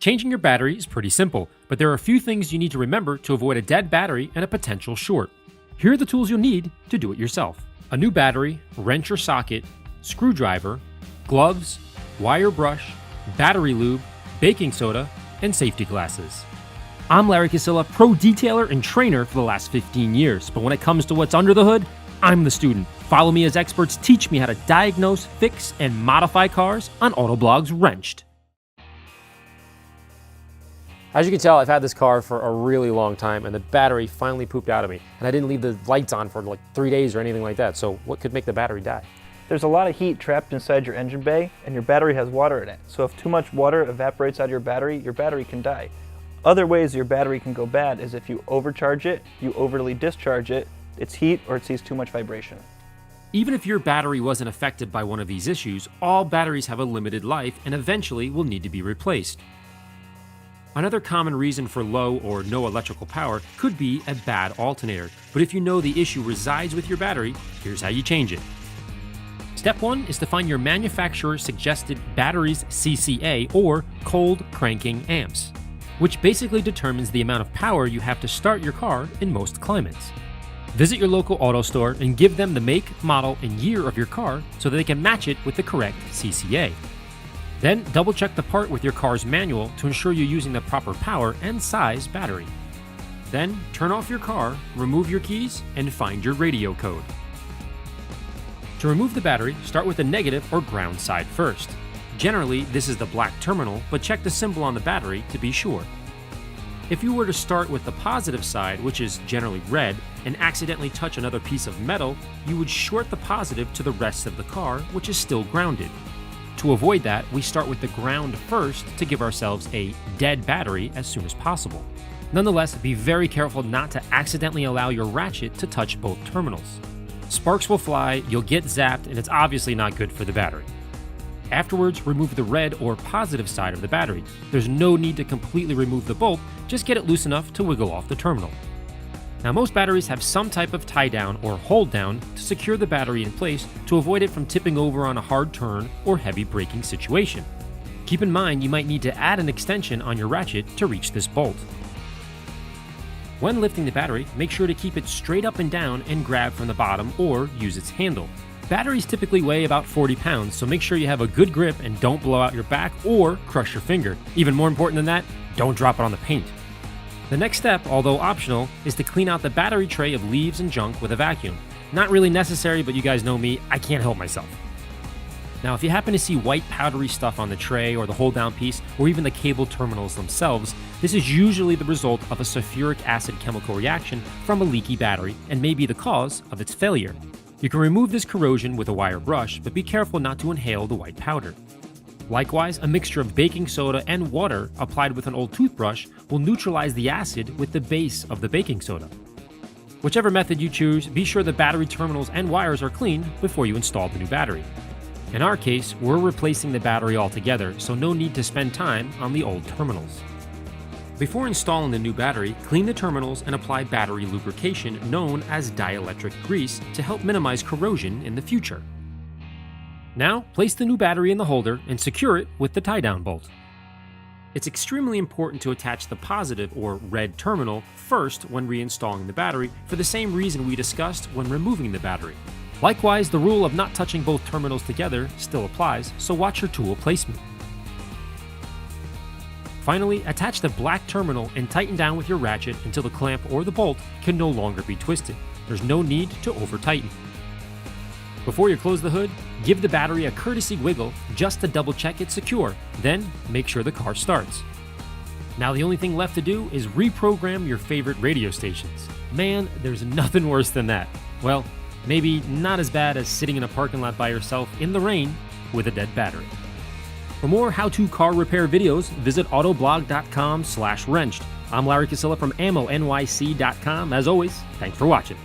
Changing your battery is pretty simple, but there are a few things you need to remember to avoid a dead battery and a potential short. Here are the tools you'll need to do it yourself: a new battery, wrench or socket, screwdriver, gloves, wire brush, battery lube, baking soda, and safety glasses. I'm Larry Casilla, pro detailer and trainer for the last 15 years, but when it comes to what's under the hood, I'm the student. Follow me as experts teach me how to diagnose, fix, and modify cars on Autoblog's Wrenched. As you can tell, I've had this car for a really long time, and the battery finally pooped out of me. And I didn't leave the lights on for like 3 days or anything like that, so what could make the battery die? There's a lot of heat trapped inside your engine bay, and your battery has water in it. So if too much water evaporates out of your battery can die. Other ways your battery can go bad is if you overcharge it, you overly discharge it, it's heat, or it sees too much vibration. Even if your battery wasn't affected by one of these issues, all batteries have a limited life and eventually will need to be replaced. Another common reason for low or no electrical power could be a bad alternator, but if you know the issue resides with your battery, here's how you change it. Step 1 is to find your manufacturer's suggested battery's CCA, or cold cranking amps, which basically determines the amount of power you have to start your car in most climates. Visit your local auto store and give them the make, model, and year of your car so that they can match it with the correct CCA. Then double check the part with your car's manual to ensure you're using the proper power and size battery. Then turn off your car, remove your keys, and find your radio code. To remove the battery, start with the negative or ground side first. Generally, this is the black terminal, but check the symbol on the battery to be sure. If you were to start with the positive side, which is generally red, and accidentally touch another piece of metal, you would short the positive to the rest of the car, which is still grounded. To avoid that, we start with the ground first to give ourselves a dead battery as soon as possible. Nonetheless, be very careful not to accidentally allow your ratchet to touch both terminals. Sparks will fly, you'll get zapped, and it's obviously not good for the battery. Afterwards, remove the red or positive side of the battery. There's no need to completely remove the bolt, just get it loose enough to wiggle off the terminal. Now, most batteries have some type of tie down or hold down to secure the battery in place to avoid it from tipping over on a hard turn or heavy braking situation. Keep in mind you might need to add an extension on your ratchet to reach this bolt. When lifting the battery, make sure to keep it straight up and down and grab from the bottom or use its handle. Batteries typically weigh about 40 pounds, so make sure you have a good grip and don't blow out your back or crush your finger. Even more important than that, don't drop it on the paint. The next step, although optional, is to clean out the battery tray of leaves and junk with a vacuum. Not really necessary, but you guys know me, I can't help myself. Now, if you happen to see white powdery stuff on the tray or the hold down piece, or even the cable terminals themselves, this is usually the result of a sulfuric acid chemical reaction from a leaky battery and may be the cause of its failure. You can remove this corrosion with a wire brush, but be careful not to inhale the white powder. Likewise, a mixture of baking soda and water applied with an old toothbrush will neutralize the acid with the base of the baking soda. Whichever method you choose, be sure the battery terminals and wires are clean before you install the new battery. In our case, we're replacing the battery altogether, so no need to spend time on the old terminals. Before installing the new battery, clean the terminals and apply battery lubrication known as dielectric grease to help minimize corrosion in the future. Now, place the new battery in the holder and secure it with the tie-down bolt. It's extremely important to attach the positive or red terminal first when reinstalling the battery for the same reason we discussed when removing the battery. Likewise, the rule of not touching both terminals together still applies, so watch your tool placement. Finally, attach the black terminal and tighten down with your ratchet until the clamp or the bolt can no longer be twisted. There's no need to over-tighten. Before you close the hood, give the battery a courtesy wiggle just to double check it's secure, then make sure the car starts. Now the only thing left to do is reprogram your favorite radio stations. Man, there's nothing worse than that. Well, maybe not as bad as sitting in a parking lot by yourself in the rain with a dead battery. For more how-to car repair videos, visit autoblog.com/wrenched. I'm Larry Casilla from ammonyc.com. As always, thanks for watching.